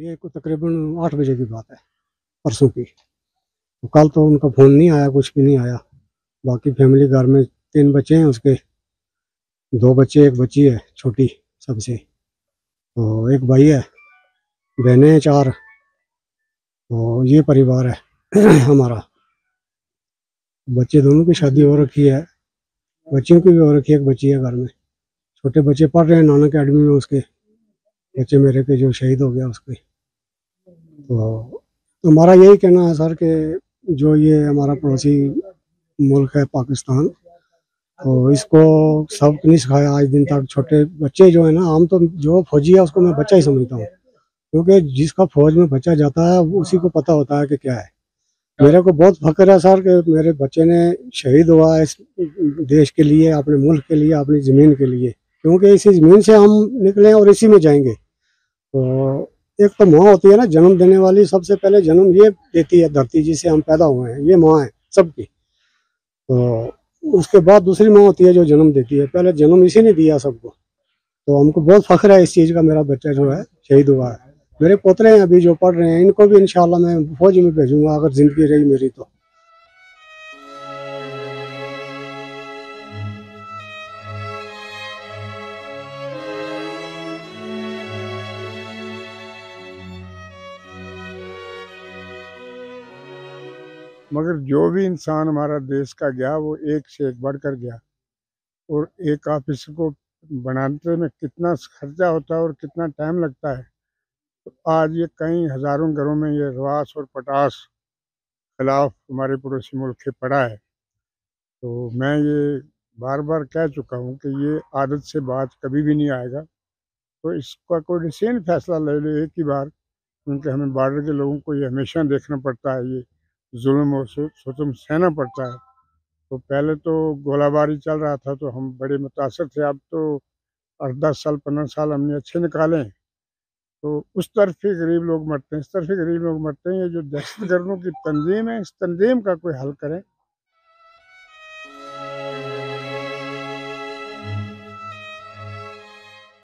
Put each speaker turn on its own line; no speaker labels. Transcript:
ये को तकरीबन 8 बजे की बात है, परसों की। तो कल तो उनका फ़ोन नहीं आया, कुछ भी नहीं आया। बाकी फैमिली घर में 3 बच्चे हैं उसके, 2 बच्चे 1 बच्ची है छोटी सबसे। तो एक भाई है, बहनें हैं 4। तो ये परिवार है हमारा। बच्चे दोनों की शादी हो रखी है, बच्चियों की भी हो रखी है, एक बच्ची है घर में। छोटे बच्चे पढ़ रहे हैं नानक अकेडमी में, उसके बच्चे मेरे के जो शहीद हो गया उसके। तो हमारा यही कहना है सर कि जो ये हमारा पड़ोसी मुल्क है पाकिस्तान, तो इसको सबक नहीं सिखाया आज दिन तक। छोटे बच्चे जो है ना, हम तो जो फौजी है उसको मैं बच्चा ही समझता हूँ, क्योंकि जिसका फौज में बच्चा जाता है उसी को पता होता है कि क्या है। मेरे को बहुत फख्र है सर कि मेरे बच्चे ने शहीद हुआ है इस देश के लिए, अपने मुल्क के लिए, अपनी ज़मीन के लिए, क्योंकि इसी ज़मीन से हम निकले और इसी में जाएंगे। तो एक तो माँ होती है ना जन्म देने वाली, सबसे पहले जन्म ये देती है धरती जिसे हम पैदा हुए हैं, ये माँ है सबकी। तो उसके बाद दूसरी माँ होती है जो जन्म देती है, पहले जन्म इसी ने दिया सबको। तो हमको बहुत फख्र है इस चीज़ का, मेरा बच्चा जो है शहीद हुआ है। मेरे पोतरे हैं अभी जो पढ़ रहे हैं, इनको भी इंशाल्लाह मैं फौज में भेजूंगा अगर ज़िंदगी रही मेरी तो।
मगर जो भी इंसान हमारा देश का गया वो एक से एक बढ़कर गया। और एक ऑफिस को बनाने में कितना खर्चा होता है और कितना टाइम लगता है। तो आज ये कई हज़ारों घरों में ये रवास और पटास खिलाफ हमारे पड़ोसी मुल्क के पड़ा है। तो मैं ये बार बार कह चुका हूँ कि ये आदत से बात कभी भी नहीं आएगा। तो इसका कोई डिसीजन फैसला ले लो एक ही बार, क्योंकि हमें बॉर्डर के लोगों को ये हमेशा देखना पड़ता है, ये जुल्म और सितम सहना पड़ता है। तो पहले तो गोलाबारी चल रहा था तो हम बड़े मुतासर थे, अब तो 8-10 साल 15 साल हमने अच्छे निकाले हैं। तो उस तरफ ही गरीब लोग मरते हैं, इस तरफ ही गरीब लोग मरते हैं। ये जो दहशतगर्दों की तंजीम है, इस तंजीम का कोई हल करें।